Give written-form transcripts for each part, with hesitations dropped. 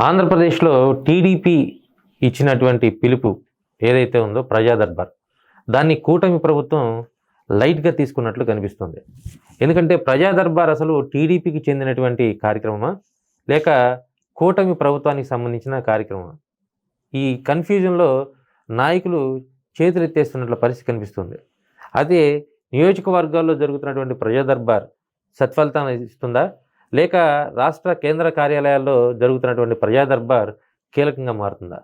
ఆంధ్రప్రదేశ్లో టీడీపీ ఇచ్చినటువంటి పిలుపు ఏదైతే ఉందో ప్రజా దర్బార్, దాన్ని కూటమి ప్రభుత్వం లైట్గా తీసుకున్నట్లు కనిపిస్తుంది. ఎందుకంటే ప్రజా దర్బార్ అసలు టీడీపీకి చెందినటువంటి కార్యక్రమమా లేక కూటమి ప్రభుత్వానికి సంబంధించిన కార్యక్రమమా? ఈ కన్ఫ్యూజన్లో నాయకులు చేతులెత్తేస్తున్నట్ల పరిస్థితి కనిపిస్తుంది. అదే నియోజకవర్గాల్లో జరుగుతున్నటువంటి ప్రజా దర్బార్ సత్ఫలితాన్ని ఇస్తుందా లేక రాష్ట్ర కేంద్ర కార్యాలయాల్లో జరుగుతున్నటువంటి ప్రజా దర్బార్ కీలకంగా మారుతుందా?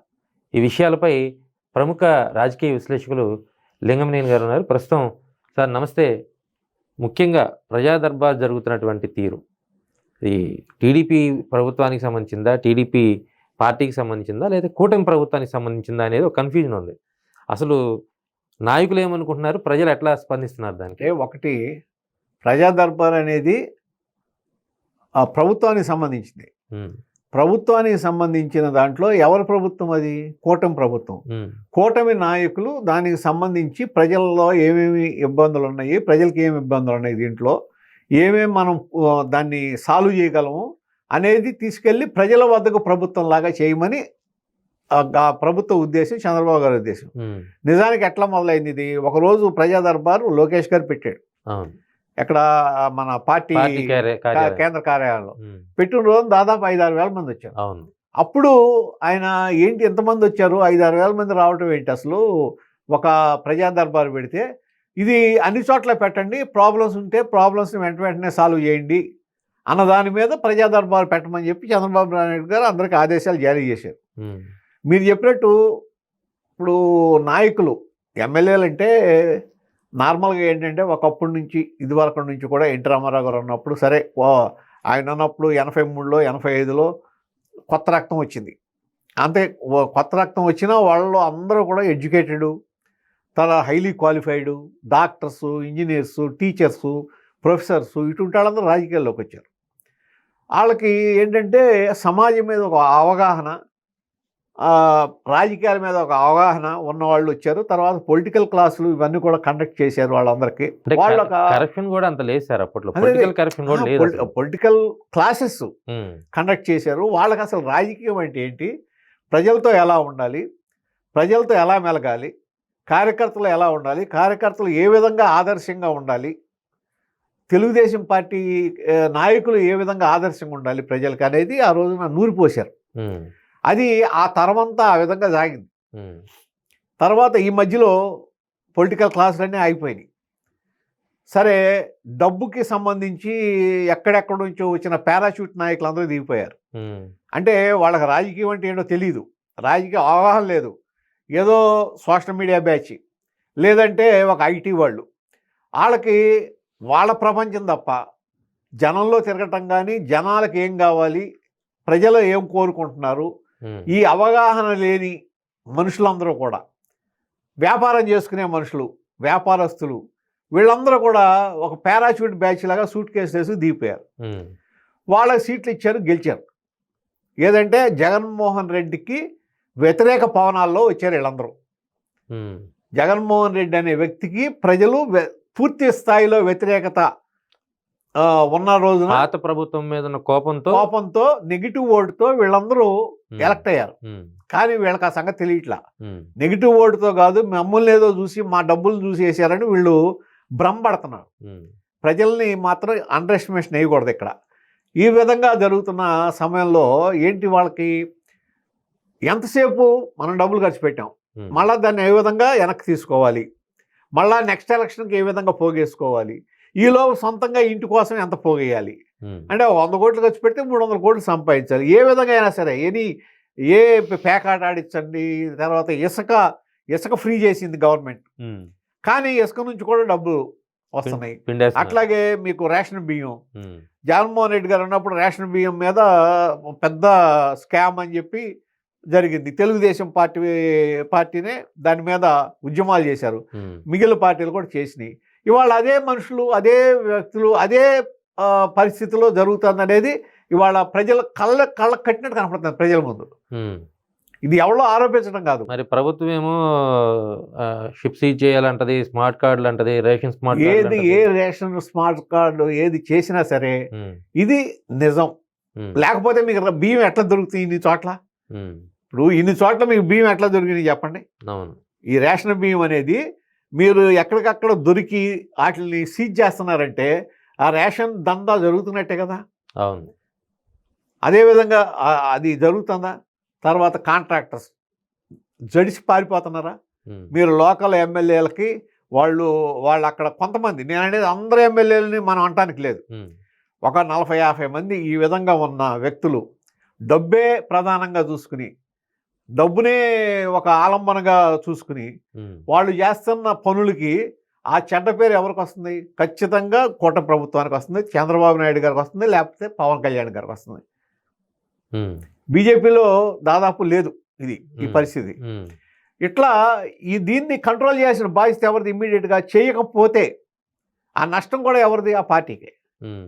ఈ విషయాలపై ప్రముఖ రాజకీయ విశ్లేషకులు లింగమనేని గారు ఉన్నారు. ప్రస్తుతం సార్ నమస్తే. ముఖ్యంగా ప్రజా దర్బార్ జరుగుతున్నటువంటి తీరు ఈ టీడీపీ ప్రభుత్వానికి సంబంధించిందా, టీడీపీ పార్టీకి సంబంధించిందా, లేదా కూటమి ప్రభుత్వానికి సంబంధించిందా అనేది ఒక కన్ఫ్యూజన్ ఉంది. అసలు నాయకులు ఏమనుకుంటున్నారు, ప్రజలు ఎట్లా స్పందిస్తున్నారు దానికి? ఒకటి, ప్రజా దర్బార్ అనేది ప్రభుత్వానికి సంబంధించింది. ప్రభుత్వానికి సంబంధించిన దాంట్లో ఎవరి ప్రభుత్వం? అది కూటమి ప్రభుత్వం. కూటమి నాయకులు దానికి సంబంధించి ప్రజల్లో ఏమేమి ఇబ్బందులు ఉన్నాయి, ప్రజలకి ఏమి ఇబ్బందులు ఉన్నాయి, దీంట్లో ఏమేమి మనం దాన్ని సాల్వ్ చేయగలము అనేది తీసుకెళ్ళి ప్రజల వద్దకు ప్రభుత్వం లాగా చేయమని ప్రభుత్వ ఉద్దేశం, చంద్రబాబు గారి ఉద్దేశం. నిజానికి ఎట్లా మొదలైంది ఇది? ఒకరోజు ప్రజా దర్బార్ లోకేష్ గారు పెట్టాడు. ఎక్కడ? మన పార్టీ కేంద్ర కార్యాలయంలో పెట్టిన రోజు దాదాపు 5-6 వేల మంది వచ్చారు. అప్పుడు ఆయన ఏంటి ఎంతమంది వచ్చారు, 5-6 వేల మంది రావటం ఏంటి, అసలు ఒక ప్రజా దర్బార్ పెడితే ఇది అన్ని చోట్ల పెట్టండి, ప్రాబ్లమ్స్ ఉంటే ప్రాబ్లమ్స్ని వెంటనే సాల్వ్ చేయండి అన్న దాని మీద ప్రజా దర్బార్ పెట్టమని చెప్పి చంద్రబాబు నాయుడు గారు అందరికీ ఆదేశాలు జారీ చేశారు. మీరు చెప్పినట్టు ఇప్పుడు నాయకులు, ఎమ్మెల్యేలు అంటే నార్మల్గా ఏంటంటే ఒకప్పటి నుంచి ఇదివరకు నుంచి కూడా ఎన్టీ రామారావు గారు ఉన్నప్పుడు సరే, ఆయన ఉన్నప్పుడు 83లో 85లో కొత్త రక్తం వచ్చింది. అంతే, కొత్త రక్తం వచ్చినా వాళ్ళు అందరూ కూడా ఎడ్యుకేటెడు, చాలా highly qualified, doctors, engineers, teachers, professors, ఇటువంటి వాళ్ళందరూ రాజకీయాల్లోకి వచ్చారు. వాళ్ళకి ఏంటంటే సమాజం మీద ఒక అవగాహన, రాజకీయాల మీద ఒక అవగాహన ఉన్నవాళ్ళు వచ్చారు. తర్వాత పొలిటికల్ క్లాసులు ఇవన్నీ కూడా కండక్ట్ చేశారు వాళ్ళందరికీ. పొలిటికల్ క్లాసెస్ కండక్ట్ చేశారు. వాళ్ళకి అసలు రాజకీయం అంటే ఏంటి, ప్రజలతో ఎలా ఉండాలి, ప్రజలతో ఎలా మెలగాలి, కార్యకర్తలు ఎలా ఉండాలి, కార్యకర్తలు ఏ విధంగా ఆదర్శంగా ఉండాలి, తెలుగుదేశం పార్టీ నాయకులు ఏ విధంగా ఆదర్శంగా ఉండాలి ప్రజలకు అనేది ఆ రోజున నూరిపోశారు. అది ఆ తరమంతా ఆ విధంగా సాగింది. తర్వాత ఈ మధ్యలో పొలిటికల్ క్లాసులన్నీ ఆగిపోయినాయి. సరే, డబ్బుకి సంబంధించి ఎక్కడెక్కడ నుంచో వచ్చిన పారాషూట్ నాయకులు అందరూ దిగిపోయారు. అంటే వాళ్ళకి రాజకీయం అంటే ఏంటో తెలియదు, రాజకీయ అవగాహన లేదు. ఏదో సోషల్ మీడియా బ్యాచ్, లేదంటే ఒక ఐటీ వాళ్ళు, వాళ్ళకి వాళ్ళ ప్రపంచం తప్ప జనంలో తిరగటం కానీ, జనాలకు ఏం కావాలి, ప్రజలు ఏం కోరుకుంటున్నారు, ఈ అవగాహన లేని మనుషులందరూ కూడా, వ్యాపారం చేసుకునే మనుషులు, వ్యాపారస్తులు, వీళ్ళందరూ కూడా ఒక పారాషూట్ బ్యాచ్ లాగా సూట్ కేసు వేసి దిగిపోయారు. వాళ్ళకి సీట్లు ఇచ్చారు, గెలిచారు. ఏదంటే జగన్మోహన్ రెడ్డికి వ్యతిరేక పవనాల్లో వచ్చారు వీళ్ళందరూ. జగన్మోహన్ రెడ్డి అనే వ్యక్తికి ప్రజలు పూర్తి స్థాయిలో వ్యతిరేకత ఉన్న రోజున పాత ప్రభుత్వం మీద కోపంతో నెగిటివ్ ఓటుతో వీళ్ళందరూ ఎలక్ట్ అయ్యారు. కానీ వీళ్ళకి ఆ సంగతి తెలియట్లా. నెగిటివ్ ఓటుతో కాదు, మమ్మల్ని ఏదో చూసి మా డబ్బులు చూసి వేసారని వీళ్ళు భ్రమపడుతున్నారు. ప్రజల్ని మాత్రం అండర్ ఎస్టిమేషన్ వేయకూడదు ఇక్కడ. ఈ విధంగా జరుగుతున్న సమయంలో ఏంటి, వాళ్ళకి ఎంతసేపు మనం డబ్బులు ఖర్చు పెట్టాం, మళ్ళీ దాన్ని ఏ విధంగా వెనక్కి తీసుకోవాలి, మళ్ళీ నెక్స్ట్ ఎలక్షన్కి ఏ విధంగా పోగేసుకోవాలి, ఈలో సొంతంగా ఇంటి కోసం ఎంత పోగేయాలి, అంటే 100 కోట్లు ఖర్చు పెడితే 300 కోట్లు సంపాదించాలి. ఏ విధంగా అయినా సరే, ఏ పేకాట ఆడించండి. తర్వాత ఇసుక ఫ్రీ చేసింది గవర్నమెంట్, కానీ ఇసుక నుంచి కూడా డబ్బులు వస్తున్నాయి. అట్లాగే మీకు రేషన్ బియ్యం, జగన్మోహన్ రెడ్డి గారు ఉన్నప్పుడు రేషన్ బియ్యం మీద పెద్ద స్కామ్ అని చెప్పి జరిగింది. తెలుగుదేశం పార్టీనే దాని మీద ఉద్యమాలు చేశారు, మిగిలిన పార్టీలు కూడా చేసినాయి. ఇవాళ అదే మనుషులు, అదే వ్యక్తులు, అదే పరిస్థితిలో జరుగుతుంది అనేది ఇవాళ ప్రజల కళ్ళ కట్టినట్టు కనపడుతుంది ప్రజల ముందు. ఇది ఎవరో ఆరోపించడం కాదు. మరి ప్రభుత్వం ఏమో షిప్ సీజ్ చేయాలంటది, స్మార్ట్ కార్డులు అంటది, రేషన్ స్మార్ట్ ఏ రేషన్ స్మార్ట్ కార్డు ఏది చేసినా సరే ఇది నిజం. లేకపోతే మీకు బియ్యం ఎట్లా దొరుకుతుంది ఇన్ని చోట్ల? ఉమ్. ఇప్పుడు ఇన్ని చోట్ల మీకు బియ్యం ఎట్లా దొరికింది చెప్పండి? అవును. ఈ రేషన్ బియ్యం అనేది మీరు ఎక్కడికక్కడ దొరికి వాటిని సీజ్ చేస్తున్నారంటే ఆ రేషన్ దందా జరుగుతున్నట్టే కదా. అవును. అదేవిధంగా అది జరుగుతుందా? తర్వాత కాంట్రాక్టర్స్ జడిసి పారిపోతున్నారా? ఉమ్. మీరు లోకల్ ఎమ్మెల్యేలకి వాళ్ళు అక్కడ కొంతమంది, నేను అనేది అందరు ఎమ్మెల్యేలని మనం అనటానికి లేదు, ఉమ్. ఒక 40-50 మంది ఈ విధంగా ఉన్న వ్యక్తులు డబ్బే ప్రధానంగా చూసుకుని, డబ్బునే ఒక ఆలంబనగా చూసుకుని ఉమ్. వాళ్ళు చేస్తున్న పనులకి ఆ చెడ్డ పేరు ఎవరికి వస్తుంది? ఖచ్చితంగా కూటమి ప్రభుత్వానికి వస్తుంది, చంద్రబాబు నాయుడు గారికి వస్తుంది, లేకపోతే పవన్ కళ్యాణ్ గారికి వస్తుంది. ఉమ్. బీజేపీలో దాదాపు లేదు ఇది, ఈ పరిస్థితి. ఉమ్. ఇట్లా దీన్ని కంట్రోల్ చేయాల్సిన బాధ్యత ఎవరిది? ఇమ్మీడియట్గా చేయకపోతే ఆ నష్టం కూడా ఎవరిది? ఆ పార్టీకి. ఉమ్.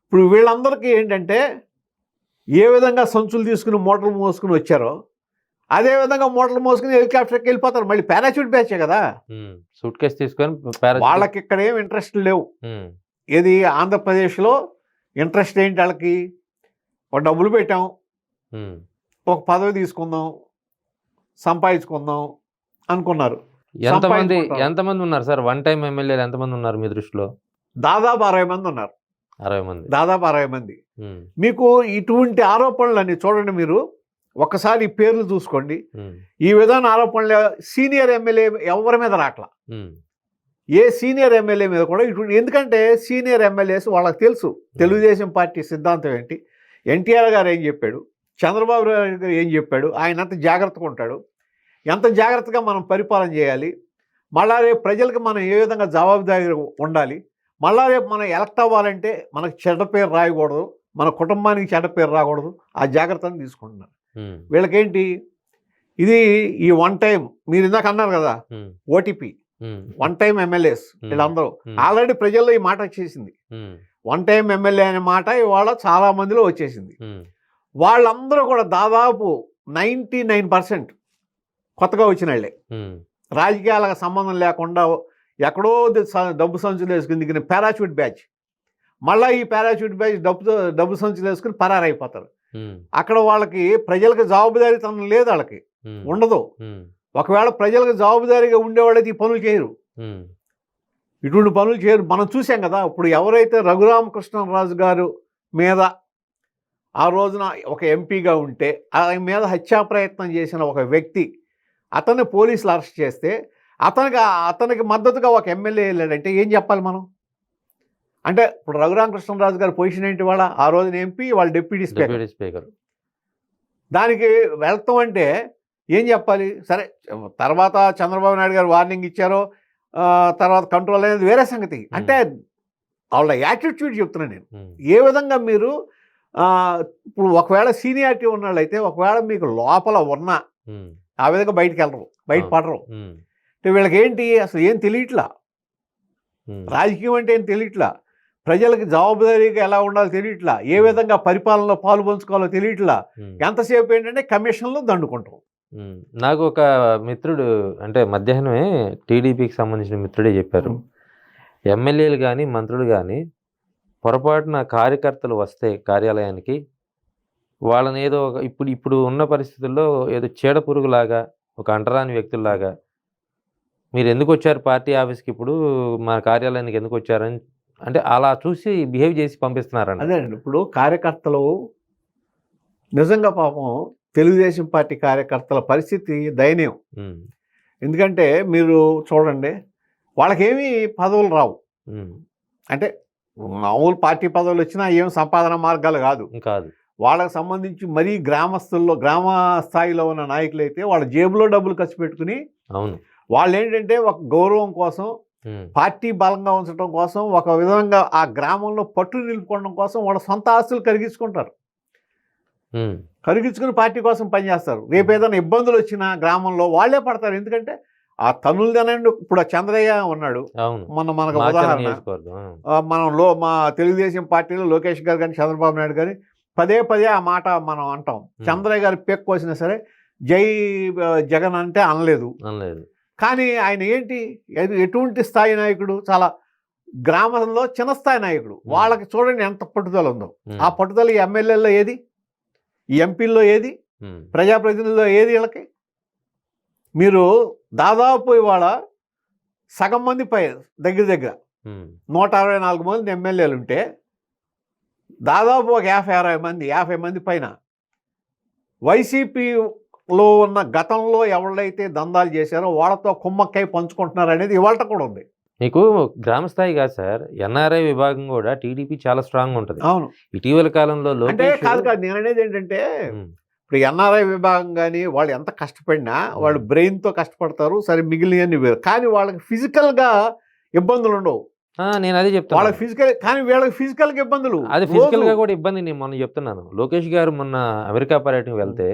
ఇప్పుడు వీళ్ళందరికీ ఏంటంటే ఏ విధంగా సంచులు తీసుకుని మూటలు మోసుకుని వచ్చారో అదేవిధంగా మూటలు మోసుకుని హెలికాప్టర్కి వెళ్ళిపోతారు. మళ్ళీ పారాచూట్ బ్యాచే కదా. సూట్ కేసు తీసుకొని వాళ్ళకి ఇక్కడ ఏం ఇంట్రెస్ట్ లేవు. ఉమ్. ఏది ఆంధ్రప్రదేశ్లో ఇంట్రెస్ట్ ఏంటి వాళ్ళకి? ఒక డబ్బులు పెట్టాం, ఉమ్. ఒక పదవి తీసుకుందాం, సంపాదించుకుందాం అనుకున్నారు. ఎంతమంది ఉన్నారు సార్? వన్ టైం ఎమ్మెల్యేలు ఎంతమంది ఉన్నారు మీ దృష్టిలో? దాదాపు 60 మంది ఉన్నారు. 60 మంది. దాదాపు 60 మంది. ఉమ్. మీకు ఇటువంటి ఆరోపణలన్నీ చూడండి, మీరు ఒక్కసారి ఈ పేర్లు చూసుకోండి. ఉమ్. ఈ విధాన ఆరోపణలు సీనియర్ ఎమ్మెల్యే ఎవరి మీద రాట్లా. ఉమ్. ఏ సీనియర్ ఎమ్మెల్యే మీద కూడా ఇటువంటి, ఎందుకంటే సీనియర్ ఎమ్మెల్యేస్ వాళ్ళకి తెలుసు తెలుగుదేశం పార్టీ సిద్ధాంతం ఏంటి, ఎన్టీఆర్ గారు ఏం చెప్పాడు, చంద్రబాబు నాయుడు గారు ఏం చెప్పాడు, ఆయన ఎంత జాగ్రత్తగా ఉంటాడు, ఎంత జాగ్రత్తగా మనం పరిపాలన చేయాలి, మళ్ళా రేపు ప్రజలకు మనం ఏ విధంగా జవాబుదారీ ఉండాలి, మళ్ళా రేపు మనం ఎలక్ట్ అవ్వాలంటే మనకు చెడ్డ పేరు రాయకూడదు, మన కుటుంబానికి చెడ్డ పేరు రాకూడదు, ఆ జాగ్రత్తను తీసుకుంటున్నారు. వీళ్ళకేంటి ఇది? ఈ వన్ టైం మీరు ఇందాక అన్నారు కదా, ఓటీపీ వన్ టైం ఎమ్మెల్యేస్ వీళ్ళందరూ ఆల్రెడీ ప్రజల్లో ఈ మాట వచ్చేసింది. వన్ టైం ఎమ్మెల్యే అనే మాట ఇవాళ చాలా మందిలో వచ్చేసింది. వాళ్ళందరూ కూడా దాదాపు 99% కొత్తగా వచ్చిన వాళ్ళే, రాజకీయాలకు సంబంధం లేకుండా ఎక్కడో డబ్బు సంచులు వేసుకుని దిగిన పారాచూట్ బ్యాచ్. మళ్ళీ ఈ పారాచూట్ బ్యాచ్ డబ్బు సంచులు వేసుకుని పరారైపోతారు. అక్కడ వాళ్ళకి ప్రజలకు జవాబుదారీతనం లేదు, వాళ్ళకి ఉండదు. ఒకవేళ ప్రజలకు జవాబుదారీగా ఉండేవాళ్ళైతే ఈ పనులు చేయరు, ఇటువంటి పనులు చేయరు. మనం చూసాం కదా, ఇప్పుడు ఎవరైతే రఘురామకృష్ణరాజు గారు మీద ఆ రోజున ఒక ఎంపీగా ఉంటే ఆయన మీద హత్యా ప్రయత్నం చేసిన ఒక వ్యక్తి, అతన్ని పోలీసులు అరెస్ట్ చేస్తే అతనికి మద్దతుగా ఒక ఎమ్మెల్యే వెళ్ళాడంటే ఏం చెప్పాలి మనం? అంటే ఇప్పుడు రఘురామకృష్ణరాజు గారి పొజిషన్ ఏంటి? వాళ్ళ ఆ రోజున ఎంపీ, వాళ్ళ డిప్యూటీ స్పీకర్. దానికి వెళ్తాం అంటే ఏం చెప్పాలి? సరే, తర్వాత చంద్రబాబు నాయుడు గారు వార్నింగ్ ఇచ్చారో తర్వాత కంట్రోల్ అనేది వేరే సంగతి. అంటే వాళ్ళ యాటిట్యూడ్ చెప్తున్నాను నేను. ఏ విధంగా మీరు ఇప్పుడు ఒకవేళ సీనియారిటీ ఉన్నవాళ్ళైతే, ఒకవేళ మీకు లోపల ఉన్నా ఆ విధంగా బయట పడరు. అంటే వీళ్ళకి ఏంటి అసలు ఏం తెలియట్లా, రాజకీయం అంటే ఏం తెలియట్లా, ప్రజలకు జవాబుదారీగా ఎలా ఉండాలో తెలియట్లా, ఏ విధంగా పరిపాలనలో పాలు పంచుకోవాలో తెలియట్లా. ఎంతసేపు ఏంటంటే కమిషన్లు దండుకుంటాం. నాకు ఒక మిత్రుడు, అంటే మధ్యాహ్నమే టీడీపీకి సంబంధించిన మిత్రుడే చెప్పారు, ఎమ్మెల్యేలు కానీ మంత్రులు కానీ పొరపాటున కార్యకర్తలు వస్తే కార్యాలయానికి వాళ్ళని ఏదో ఇప్పుడు ఉన్న పరిస్థితుల్లో ఏదో చీడ పురుగులాగా, ఒక అంటరాని వ్యక్తుల్లాగా, మీరు ఎందుకు వచ్చారు పార్టీ ఆఫీస్కి, ఇప్పుడు మా కార్యాలయానికి ఎందుకు వచ్చారని అంటే అలా చూసి బిహేవ్ చేసి పంపిస్తున్నారండి. అదేనండి, ఇప్పుడు కార్యకర్తలు నిజంగా పాపం తెలుగుదేశం పార్టీ కార్యకర్తల పరిస్థితి దయనీయం. ఎందుకంటే మీరు చూడండి, వాళ్ళకేమీ పదవులు రావు. అంటే మామూలు పార్టీ పదవులు వచ్చినా ఏం సంపాదన మార్గాలు కాదు. వాళ్ళకి సంబంధించి మరీ గ్రామ స్థాయిలో ఉన్న నాయకులు అయితే వాళ్ళ జేబులో డబ్బులు ఖర్చు పెట్టుకుని, వాళ్ళు ఏంటంటే ఒక గౌరవం కోసం, పార్టీ బలంగా ఉంచడం కోసం, ఒక విధంగా ఆ గ్రామంలో పట్టు నిలుపుకోవడం కోసం వాళ్ళ సొంత ఆస్తులు కరిగించుకుంటారు. కరిగించుకుని పార్టీ కోసం పనిచేస్తారు. రేపు ఏదైనా ఇబ్బందులు వచ్చినా గ్రామంలో వాళ్ళే పడతారు. ఎందుకంటే ఆ తనులదనండి, ఇప్పుడు ఆ చంద్రయ్య ఉన్నాడు, మనకు ఉదాహరణ, మా తెలుగుదేశం పార్టీలో లోకేష్ గారు కానీ చంద్రబాబు నాయుడు కానీ పదే ఆ మాట మనం అంటాం. చంద్రయ్య గారు పెక్కోసినా సరే జై జగన్ అంటే అనలేదు. కానీ ఆయన ఏంటి, ఎటువంటి స్థాయి నాయకుడు, చాలా గ్రామంలో చిన్న స్థాయి నాయకుడు, వాళ్ళకి చూడండి ఎంత పట్టుదల ఉందో. ఆ పట్టుదల ఈ ఎమ్మెల్యేలో ఏది, ఈ ఎంపీల్లో ఏది, ప్రజాప్రతినిధుల్లో ఏది? వీళ్ళకి మీరు దాదాపు ఇవాళ సగం మంది పై దగ్గర 164 మంది ఎమ్మెల్యేలు ఉంటే దాదాపు ఒక 50 మంది పైన వైసీపీలో ఉన్న గతంలో ఎవరైతే దందాలు చేశారో వాళ్ళతో కుమ్మక్కై పంచుకుంటున్నారు అనేది ఇవాళ కూడా ఉంది. మీకు గ్రామ స్థాయి కాదు సార్, ఎన్ఆర్ఐ విభాగం కూడా టీడీపీ చాలా స్ట్రాంగ్ ఉంటుంది. అవును, ఇటీవల కాలంలో అంటే కాదు నేను అనేది ఏంటంటే ఇప్పుడు ఎన్ఆర్ఐ విభాగం కానీ వాళ్ళు ఎంత కష్టపడినా వాళ్ళు బ్రెయిన్తో కష్టపడతారు, సరే మిగిలినవన్నీ వేరు. కానీ వాళ్ళకి ఫిజికల్గా ఇబ్బందులు ఉండవు. నేను అదే చెప్తాను, వాళ్ళకి ఫిజికల్, కానీ వీళ్ళకి ఫిజికల్గా ఇబ్బందులు. అది ఫిజికల్ గా కూడా ఇబ్బంది. నేను మొన్న చెప్తున్నాను, లోకేష్ గారు మొన్న అమెరికా పర్యటనకు వెళ్తే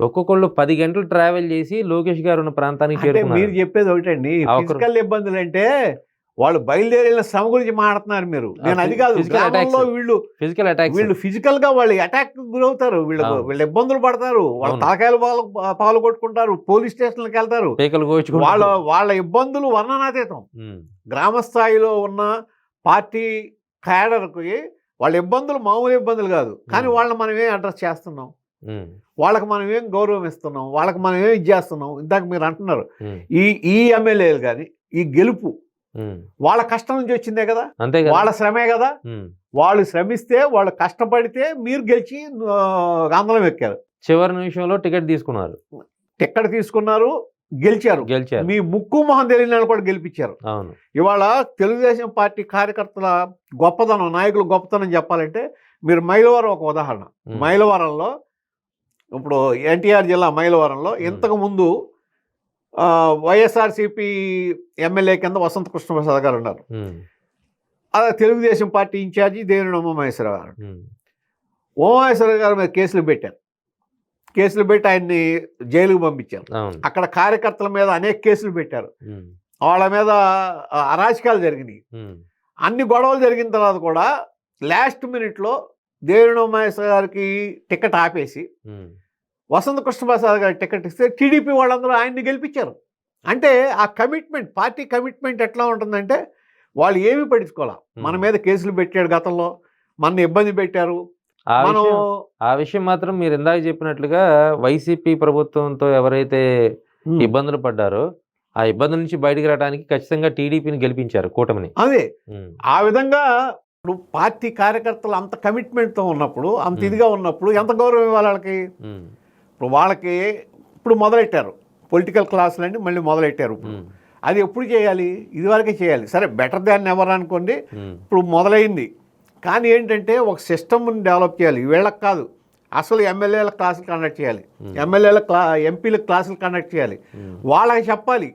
ఒక్కొక్కళ్ళు 10 గంటలు ట్రావెల్ చేసి లోకేష్ గారు ఉన్న ప్రాంతానికి చేరుకున్నారు. మీరు చెప్పేది ఒకటండి, ఫిజికల్ ఇబ్బందులు అంటే వాళ్ళు బయలుదేరిన శ్రమ గురించి మాట్లాడుతున్నారు మీరు. నేను అది కాదు, ఫిజికల్ అటాక్, వీళ్ళు ఫిజికల్ గా వాళ్ళు అటాక్ గురవుతారు, వీళ్ళు ఇబ్బందులు పడతారు, వాళ్ళ తలకాయలు పాలు కొట్టుకుంటారు, పోలీస్ స్టేషన్లకు వెళ్తారు, వాళ్ళ ఇబ్బందులు వర్ణనాతీతం. గ్రామ స్థాయిలో ఉన్న పార్టీ క్యాడర్కి వాళ్ళ ఇబ్బందులు మామూలు ఇబ్బందులు కాదు. కానీ వాళ్ళని మనం ఏం అడ్రస్ చేస్తున్నాం, వాళ్ళకి మనం ఏం గౌరవం ఇస్తున్నాం, వాళ్ళకి మనం ఏం ఇది చేస్తున్నాం? ఇందాక మీరు అంటున్నారు ఈ ఎమ్మెల్యేలు కానీ ఈ గెలుపు వాళ్ళ కష్టం నుంచి వచ్చిందే కదా, అంతే, వాళ్ళ శ్రమే కదా. వాళ్ళు శ్రమిస్తే, వాళ్ళు కష్టపడితే మీరు గెలిచి ఆందోళన ఎక్కారు. చివరి నిమిషంలో టికెట్ తీసుకున్నారు, గెలిచారు. మీ ముక్కు మొహం తెలియని కూడా గెలిపించారు. ఇవాళ తెలుగుదేశం పార్టీ కార్యకర్తల గొప్పతనం, నాయకులు గొప్పతనం చెప్పాలంటే మీరు మైలవరం ఒక ఉదాహరణ. మైలవరంలో ఇప్పుడు ఎన్టీఆర్ జిల్లా మైలవరంలో ఇంతకు ముందు వైఎస్ఆర్సీపీ ఎమ్మెల్యే కింద వసంత కృష్ణప్రసాద్ గారు ఉన్నారు. అదే తెలుగుదేశం పార్టీ ఇన్ఛార్జి దేవినేని ఉమామహేశ్వర గారు. ఉమామహేశ్వర గారి మీద కేసులు పెట్టి ఆయన్ని జైలుకు పంపించారు. అక్కడ కార్యకర్తల మీద అనేక కేసులు పెట్టారు, వాళ్ళ మీద అరాచకాలు జరిగినాయి. అన్ని గొడవలు జరిగిన తర్వాత కూడా లాస్ట్ మినిట్లో దేవినేని ఉమామహేశ్వర గారికి టికెట్ ఆపేసి వసంత కృష్ణప్రసాద్ గారి టికెట్ ఇస్తే టీడీపీ వాళ్ళందరూ ఆయన్ని గెలిపించారు. అంటే ఆ కమిట్మెంట్, పార్టీ కమిట్మెంట్ ఎట్లా ఉంటుందంటే వాళ్ళు ఏమీ పట్టించుకోవాలి. మన మీద కేసులు పెట్టాడు గతంలో, మన ఇబ్బంది పెట్టారు. ఆ విషయం మాత్రం మీరు ఇందాక చెప్పినట్లుగా వైసీపీ ప్రభుత్వంతో ఎవరైతే ఇబ్బందులు పడ్డారో ఆ ఇబ్బందుల నుంచి బయటకు రావడానికి ఖచ్చితంగా టీడీపీని గెలిపించారు, కూటమిని. అదే ఆ విధంగా ఇప్పుడు పార్టీ కార్యకర్తలు అంత కమిట్మెంట్తో ఉన్నప్పుడు, అంత ఇదిగా ఉన్నప్పుడు ఎంత గౌరవం ఇవ్వాలి వాళ్ళకి? ఇప్పుడు వాళ్ళకి ఇప్పుడు మొదలెట్టారు పొలిటికల్ క్లాసులు అంటే, మళ్ళీ మొదలెట్టారు. అది ఎప్పుడు చేయాలి? ఇదివరకే చేయాలి. సరే బెటర్ దాన్ ఎవరు అనుకోండి, ఇప్పుడు మొదలైంది. కానీ ఏంటంటే ఒక సిస్టమ్ని డెవలప్ చేయాలి. వీళ్ళకి కాదు, అసలు ఎమ్మెల్యేల క్లాసులు కండక్ట్ చేయాలి, ఎంపీలకు క్లాసులు కండక్ట్ చేయాలి. వాళ్ళకి చెప్పాలి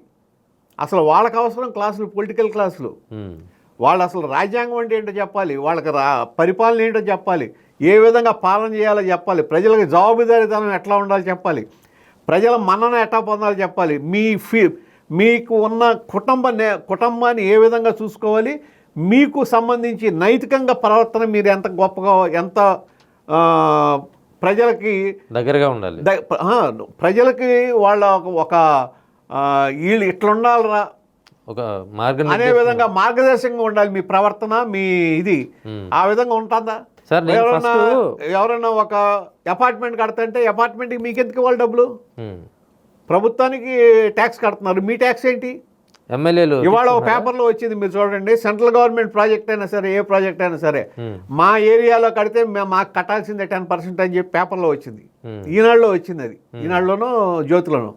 అసలు వాళ్ళకి అవసరం క్లాసులు, పొలిటికల్ క్లాసులు. వాళ్ళు అసలు రాజ్యాంగం అంటే ఏంటో చెప్పాలి, వాళ్ళకి పరిపాలన ఏంటో చెప్పాలి, ఏ విధంగా పాలన చేయాలో చెప్పాలి, ప్రజలకు జవాబుదారీతనం ఎట్లా ఉండాలో చెప్పాలి, ప్రజల మన్నన ఎట్లా పొందాలో చెప్పాలి, మీకు ఉన్న కుటుంబాన్ని ఏ విధంగా చూసుకోవాలి, మీకు సంబంధించి నైతికంగా ప్రవర్తన మీరు ఎంత గొప్పగా, ఎంత ప్రజలకి దగ్గరగా ఉండాలి, ప్రజలకి వాళ్ళ ఒక వీళ్ళు ఇట్లా ఉండాలరా ఒక మార్గం అనే విధంగా మార్గదర్శకంగా ఉండాలి మీ ప్రవర్తన, మీ ఇది. ఆ విధంగా ఉంటుందా? ఎవరైనా ఒక అపార్ట్మెంట్ కడతంటే అపార్ట్మెంట్కి మీకెందుకు ఇవ్వాలి డబ్బులు? ప్రభుత్వానికి ట్యాక్స్ కడుతున్నారు, మీ ట్యాక్స్ ఏంటి? ఎమ్మెల్యేలు ఇవాళ ఒక పేపర్లో వచ్చింది, మీరు చూడండి, సెంట్రల్ గవర్నమెంట్ ప్రాజెక్ట్ అయినా సరే, ఏ ప్రాజెక్ట్ అయినా సరే, మా ఏరియాలో కడితే మాకు కట్టాల్సిందే 10% అని చెప్పి పేపర్లో వచ్చింది. ఈనాడులో వచ్చింది, అది ఈనాడులోనూ జ్యోతిలోనూ.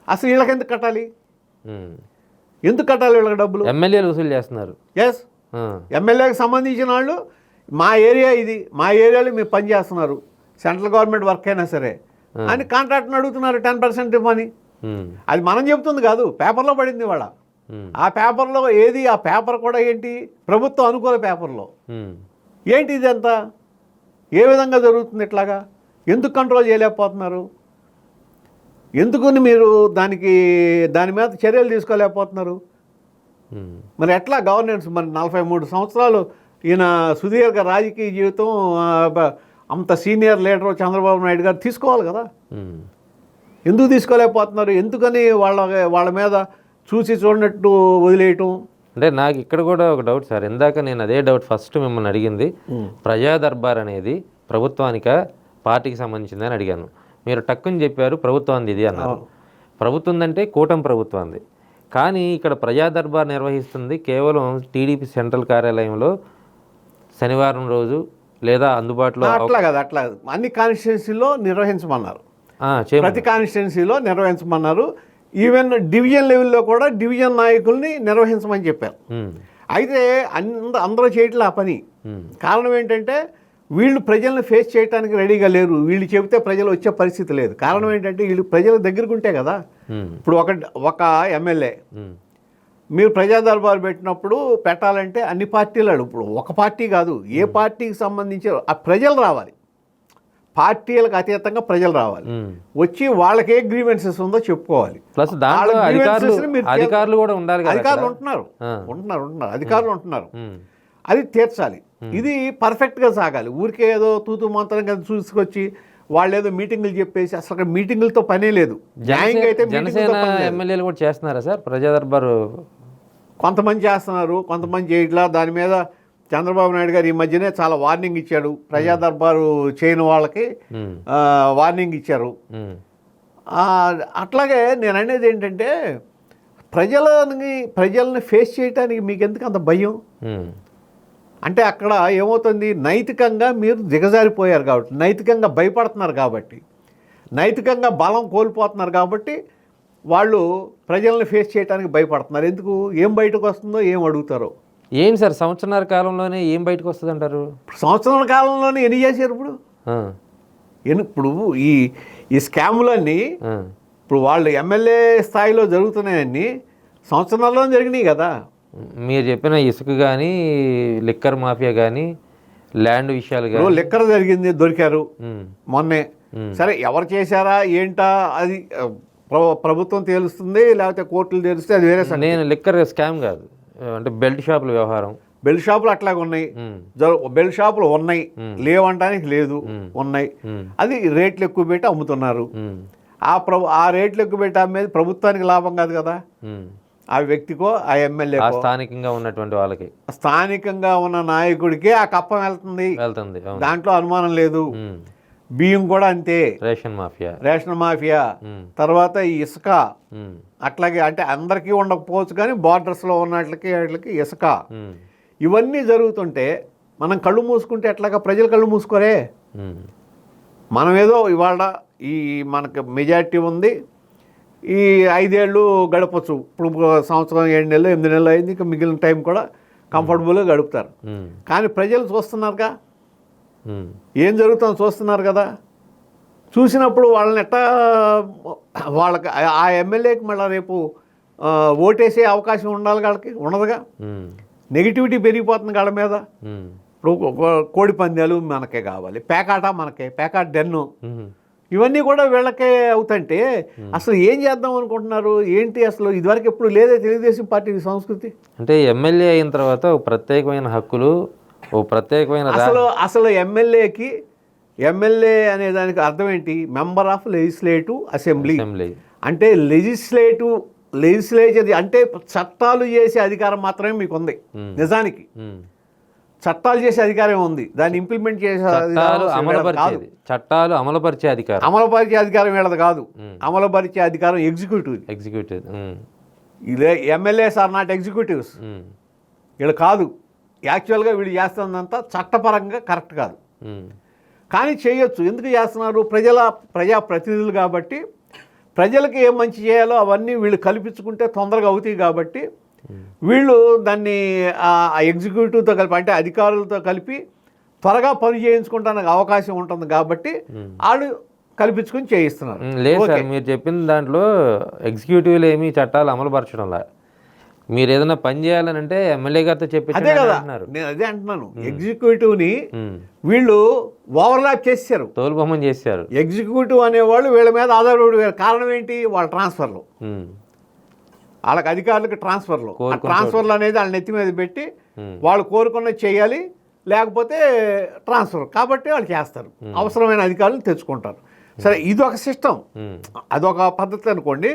అసలు వీళ్ళకి ఎందుకు కట్టాలి? ఎందుకు కట్టాలి వీళ్ళకి డబ్బులు? ఎమ్మెల్యేలు వసూలు చేస్తున్నారు. ఎస్, ఎమ్మెల్యేకి సంబంధించిన వాళ్ళు మా ఏరియా ఇది, మా ఏరియాలో మీరు పని చేస్తున్నారు, సెంట్రల్ గవర్నమెంట్ వర్క్ అయినా సరే అని కాంట్రాక్ట్ని అడుగుతున్నారు 10% ఇవ్వని. అది మనం చెబుతుంది కాదు, పేపర్లో పడింది వాళ్ళ. ఆ పేపర్లో ఏది, ఆ పేపర్ కూడా ఏంటి, ప్రభుత్వం అనుకూల పేపర్లో. ఏంటి ఇదంతా? ఏ విధంగా జరుగుతుంది ఇట్లాగా? ఎందుకు కంట్రోల్ చేయలేకపోతున్నారు? ఎందుకని మీరు దాని మీద చర్యలు తీసుకోలేకపోతున్నారు? మరి ఎట్లా గవర్నెన్స్? మరి 43 సంవత్సరాలు ఈయన సుదీర్ఘ రాజకీయ జీవితం, అంత సీనియర్ లీడర్ చంద్రబాబు నాయుడు గారు తీసుకోవాలి కదా, ఎందుకు తీసుకోలేకపోతున్నారు? ఎందుకని వాళ్ళ మీద చూసి చూడనట్టు వదిలేయటం, అంటే నాకు ఇక్కడ కూడా ఒక డౌట్ సార్, ఇందాక నేను అదే డౌట్ ఫస్ట్ మిమ్మల్ని అడిగింది, ప్రజా దర్బార్ అనేది ప్రభుత్వానికా పార్టీకి సంబంధించింది అని అడిగాను. మీరు టక్కుని చెప్పారు ప్రభుత్వానికి ఇది అన్నారు. ప్రభుత్వం అంటే కూటమి ప్రభుత్వాన్ని, కానీ ఇక్కడ ప్రజా దర్బార్ నిర్వహిస్తుంది కేవలం టీడీపీ సెంట్రల్ కార్యాలయంలో శనివారం రోజు లేదా అందుబాటులో అట్లా కదా, అట్లా అన్ని కాన్స్టిట్యున్సీలో నిర్వహించమన్నారు, ప్రతి కాన్స్టిట్యున్సీలో నిర్వహించమన్నారు. ఈవెన్ డివిజన్ లెవెల్లో కూడా డివిజన్ నాయకుల్ని నిర్వహించమని చెప్పారు. అయితే అందరూ చేయట్లే ఆ పని. కారణం ఏంటంటే వీళ్ళు ప్రజల్ని ఫేస్ చేయడానికి రెడీగా లేరు. వీళ్ళు చెబితే ప్రజలు వచ్చే పరిస్థితి లేదు. కారణం ఏంటంటే వీళ్ళు ప్రజల దగ్గరకు ఉంటే కదా. ఇప్పుడు ఒక ఎమ్మెల్యే మీరు ప్రజా దర్బార్ పెట్టినప్పుడు పెట్టాలంటే అన్ని పార్టీలు, ఇప్పుడు ఒక పార్టీ కాదు, ఏ పార్టీకి సంబంధించి ఆ ప్రజలు రావాలి, పార్టీలకు అతీతంగా ప్రజలు రావాలి, వచ్చి వాళ్ళకి ఏ గ్రీవెన్సెస్ ఉందో చెప్పుకోవాలి. ప్లస్ అధికారులు కూడా ఉండాలి. అధికారులు ఉంటున్నారు, అధికారులు ఉంటున్నారు, అది తీర్చాలి. ఇది పర్ఫెక్ట్గా సాగాలి. ఊరికే ఏదో తూతు మంత్రంగా చూసుకొచ్చి వాళ్ళు ఏదో మీటింగులు చెప్పేసి అసలు అక్కడ మీటింగులతో పనే లేదు. జనసేన ఎమ్మెల్యేలు కూడా చేస్తున్నారా సార్ ప్రజా దర్బారు? కొంతమంది చేస్తున్నారు, కొంతమంది చేయట్లా. దాని మీద చంద్రబాబు నాయుడు గారు ఈ మధ్యనే చాలా వార్నింగ్ ఇచ్చాడు. ప్రజా దర్బారు చేయని వాళ్ళకి వార్నింగ్ ఇచ్చారు. అట్లాగే నేను అనేది ఏంటంటే ప్రజల్ని ఫేస్ చేయడానికి మీకు ఎందుకు అంత భయం అంటే అక్కడ ఏమవుతుంది, నైతికంగా మీరు దిగజారిపోయారు కాబట్టి, నైతికంగా భయపడుతున్నారు కాబట్టి, నైతికంగా బలం కోల్పోతున్నారు కాబట్టి వాళ్ళు ప్రజల్ని ఫేస్ చేయడానికి భయపడుతున్నారు. ఎందుకు, ఏం బయటకు వస్తుందో ఏం అడుగుతారో. ఏం సార్ సంవత్సరాల కాలంలోనే ఏం బయటకు వస్తుంది అంటారు? సంవత్సరాల కాలంలోనే ఎన్ని చేశారు ఇప్పుడు? ఇప్పుడు ఈ స్కాములన్నీ ఇప్పుడు వాళ్ళు ఎమ్మెల్యే స్థాయిలో జరుగుతున్నాయన్నీ సంవత్సరాల్లో జరిగినాయి కదా. మీరు చెప్పిన ఇసుక కానీ, లిక్కర్ మాఫియా కానీ, ల్యాండ్ విషయాలు కానీ. లిక్కర్ జరిగింది, దొరికారు మొన్నే. సరే ఎవరు చేశారా ఏంటా అది ప్రభుత్వం తేలుస్తుంది, లేకపోతే కోర్టులు తేలుస్తే అది వేరే. నేను లిక్కర్ స్కామ్ కాదు అంటే బెల్ట్ షాపుల వ్యవహారం. బెల్ట్ షాపులు అట్లాగే ఉన్నాయి, బెల్ట్ షాపులు ఉన్నాయి, లేవంటానికి లేదు, ఉన్నాయి. అది రేట్లు ఎక్కువ పెట్టి అమ్ముతున్నారు. ఆ రేట్లు ఎక్కువ పెట్టి అమ్మేది ప్రభుత్వానికి లాభం కాదు కదా, ఆ వ్యక్తికో ఆ ఎమ్మెల్యే స్థానికంగా ఉన్నటువంటి వాళ్ళకి, స్థానికంగా ఉన్న నాయకుడికే ఆ కప్పం వెళ్తుంది, దాంట్లో అనుమానం లేదు. బియ్యం కూడా అంతే, రేషన్ మాఫియా. తర్వాత ఈ ఇసుక అట్లాగే, అంటే అందరికీ ఉండకపోవచ్చు కానీ బార్డర్స్లో ఉన్నట్లకి వాటికి ఇసుక, ఇవన్నీ జరుగుతుంటే మనం కళ్ళు మూసుకుంటే ఎట్లాగా ప్రజలు కళ్ళు మూసుకోరే. మనం ఏదో ఇవాళ మనకు మెజారిటీ ఉంది, ఈ 5 ఏళ్ళు గడపచ్చు. ఇప్పుడు సంవత్సరం 7 నెలలు 8 నెలలు అయింది, ఇంకా మిగిలిన టైం కూడా కంఫర్టబుల్గా గడుపుతారు. కానీ ప్రజలు చూస్తున్నారుగా ఏం జరుగుతుందో చూస్తున్నారు కదా. చూసినప్పుడు వాళ్ళని వాళ్ళకి ఆ ఎమ్మెల్యేకి మళ్ళీ రేపు ఓటేసే అవకాశం ఉండాలి, వాళ్ళకి ఉండదుగా. నెగిటివిటీ పెరిగిపోతుంది వాళ్ళ మీద. ఇప్పుడు కోడి పందాలు మనకే కావాలి, పేకాట మనకే, పేకాట డెన్ను, ఇవన్నీ కూడా వీళ్ళకే అవుతుంటే అసలు ఏం చేద్దాం అనుకుంటున్నారు ఏంటి? అసలు ఇదివరకు ఎప్పుడు లేదే తెలుగుదేశం పార్టీ సంస్కృతి. అంటే ఎమ్మెల్యే అయిన తర్వాత ఒక ప్రత్యేకమైన హక్కులు, ఓ ప్రత్యేకమైన అసలు ఎమ్మెల్యే అనే దానికి అర్థం ఏంటి? Member of legislative assembly. అంటే లెజిస్లేచర్ అంటే చట్టాలు చేసే అధికారం మాత్రమే మీకు ఉంది. నిజానికి చట్టాలు చేసే అధికారం ఉంది, దాన్ని ఇంప్లిమెంట్ చేసే చట్టాలు అమలుపరిచే అధికారం వీళ్ళది కాదు. అమలుపరిచే అధికారం ఎగ్జిక్యూటివ్. ఇదే ఎమ్మెల్యేస్ ఆర్ నాట్ ఎగ్జిక్యూటివ్స్, వీళ్ళు కాదు. యాక్చువల్గా వీళ్ళు చేస్తున్నంత చట్టపరంగా కరెక్ట్ కాదు, కానీ చేయొచ్చు. ఎందుకు చేస్తున్నారు? ప్రజాప్రతినిధులు కాబట్టి, ప్రజలకు ఏం మంచి చేయాలో అవన్నీ వీళ్ళు కల్పించుకుంటే తొందరగా అవుతాయి కాబట్టి వీళ్ళు దాన్ని ఎగ్జిక్యూటివ్తో కలిపి, అంటే అధికారులతో కలిపి త్వరగా పని చేయించుకోవడానికి అవకాశం ఉంటుంది కాబట్టి వాళ్ళు కల్పించుకుని చేయిస్తున్నారు. లేదు సార్, మీరు చెప్పిన దాంట్లో ఎగ్జిక్యూటివ్లు ఏమీ చట్టాలు అమలుపరచడంలా. మీరు ఏదైనా పని చేయాలని అంటే ఎమ్మెల్యే గారితో చెప్పి, అదే కదా నేను అదే అంటున్నాను. ఎగ్జిక్యూటివ్ని వీళ్ళు ఓవర్లాప్ చేశారు, తోలుబొమ్మని చేశారు. ఎగ్జిక్యూటివ్ అనేవాళ్ళు వీళ్ళ మీద ఆధారపడి, కారణం ఏంటి? వాళ్ళ ట్రాన్స్ఫర్లు, వాళ్ళకి అధికారులకు ట్రాన్స్ఫర్లు అనేది వాళ్ళ నెత్తి మీద పెట్టి వాళ్ళు కోరుకున్నది చేయాలి, లేకపోతే ట్రాన్స్ఫర్. కాబట్టి వాళ్ళు చేస్తారు, అవసరమైన అధికారులను తెచ్చుకుంటారు. సరే, ఇదొక సిస్టమ్, అదొక పద్ధతి అనుకోండి.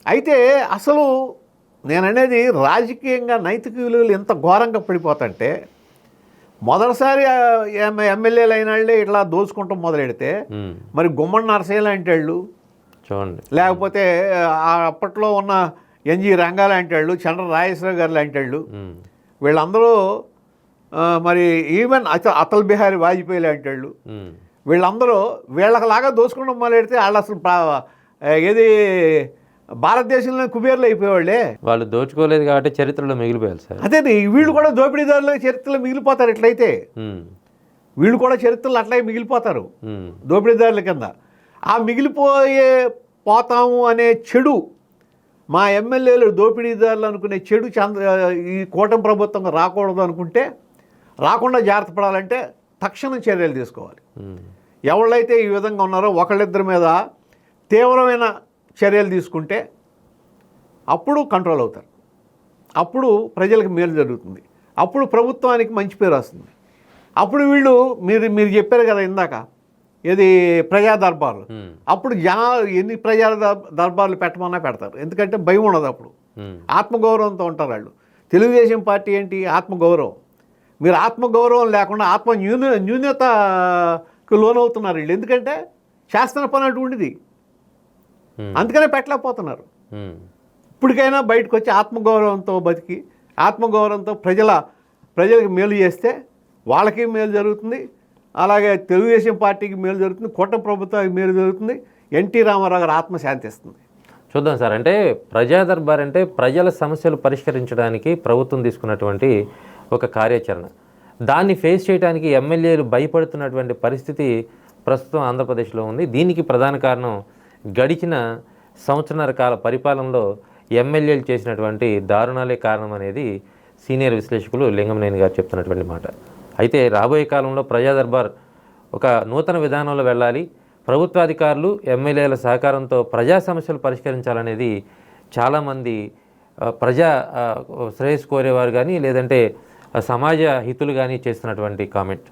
అయితే అసలు నేననేది రాజకీయంగా నైతిక విలువలు ఎంత ఘోరంగా పడిపోతుంటే మొదటిసారి ఎమ్మెల్యేలు అయిన వాళ్ళే ఇట్లా దోచుకుంటాం మొదలెడితే మరి గుమ్మడి నరసయ్య లాంటి వాళ్ళు చూడండి, లేకపోతే అప్పట్లో ఉన్న ఎన్జి రంగా లాంటి వాళ్ళు, చంద్ర రాజేశ్వర గారు లాంటి వాళ్ళు, వీళ్ళందరూ మరి ఈవెన్ అటల్ బిహారీ వాజ్పేయి లాంటి వాళ్ళు, వీళ్ళందరూ వీళ్ళలాగా దోచుకోవడం మొదలెడితే వాళ్ళు అసలు ఏది భారతదేశంలో కుబేర్లు అయిపోయేవాళ్ళే. వాళ్ళు దోచుకోలేదు కాబట్టి చరిత్రలో మిగిలిపోయారు సార్. అదే వీళ్ళు కూడా దోపిడీదారులు చరిత్రలో మిగిలిపోతారు. ఎట్లయితే వీళ్ళు కూడా చరిత్రలో అట్లాగే మిగిలిపోతారు దోపిడీదారుల కింద. ఆ పోతాము అనే చెడు, మా ఎమ్మెల్యేలు దోపిడీదారులు అనుకునే చెడు ఈ కూటమి ప్రభుత్వం రాకూడదు అనుకుంటే, రాకుండా జాగ్రత్త పడాలంటే తక్షణం చర్యలు తీసుకోవాలి. ఎవళ్ళైతే ఈ విధంగా ఉన్నారో ఒకళ్ళిద్దరి మీద తీవ్రమైన చర్యలు తీసుకుంటే అప్పుడు కంట్రోల్ అవుతారు. అప్పుడు ప్రజలకు మేలు జరుగుతుంది. అప్పుడు ప్రభుత్వానికి మంచి పేరు వస్తుంది. అప్పుడు వీళ్ళు మీరు చెప్పారు కదా ఇందాక, ఏది ప్రజా దర్బార్లు, అప్పుడు జనాలు ఎన్ని ప్రజా దర్బార్లు పెట్టమన్నా పెడతారు. ఎందుకంటే భయం ఉండదు. అప్పుడు ఆత్మగౌరవంతో ఉంటారు వాళ్ళు. తెలుగుదేశం పార్టీ ఏంటి? ఆత్మగౌరవం. మీరు ఆత్మగౌరవం లేకుండా న్యూనతకు లోనవుతున్నారు వీళ్ళు. ఎందుకంటే శాస్త్ర పని అటువంటిది, అందుకనే పెట్టలేకపోతున్నారు. ఇప్పటికైనా బయటకు వచ్చి ఆత్మగౌరవంతో బతికి, ఆత్మగౌరవంతో ప్రజలకు మేలు చేస్తే వాళ్ళకి మేలు జరుగుతుంది. అలాగే తెలుగుదేశం పార్టీకి మేలు జరుగుతుంది, కూటమి ప్రభుత్వానికి మేలు జరుగుతుంది, ఎన్టీ రామారావు గారు ఆత్మ శాంతిస్తుంది. చూద్దాం సార్. అంటే ప్రజా దర్బార్ అంటే ప్రజల సమస్యలు పరిష్కరించడానికి ప్రభుత్వం తీసుకున్నటువంటి ఒక కార్యాచరణ. దాన్ని ఫేస్ చేయడానికి ఎమ్మెల్యేలు భయపడుతున్నటువంటి పరిస్థితి ప్రస్తుతం ఆంధ్రప్రదేశ్లో ఉంది. దీనికి ప్రధాన కారణం గడిచిన సంవత్సరాల కాల పరిపాలనలో ఎమ్మెల్యేలు చేసినటువంటి దారుణాలే కారణం అనేది సీనియర్ విశ్లేషకులు లింగమనేని గారు చెప్తున్నటువంటి మాట. అయితే రాబోయే కాలంలో ప్రజా దర్బార్ ఒక నూతన విధానంలో వెళ్ళాలి, ప్రభుత్వాధికారులు ఎమ్మెల్యేల సహకారంతో ప్రజా సమస్యలు పరిష్కరించాలనేది చాలామంది ప్రజా శ్రేయస్సు కోరేవారు కానీ లేదంటే సమాజ హితులు కానీ చేస్తున్నటువంటి కామెంట్.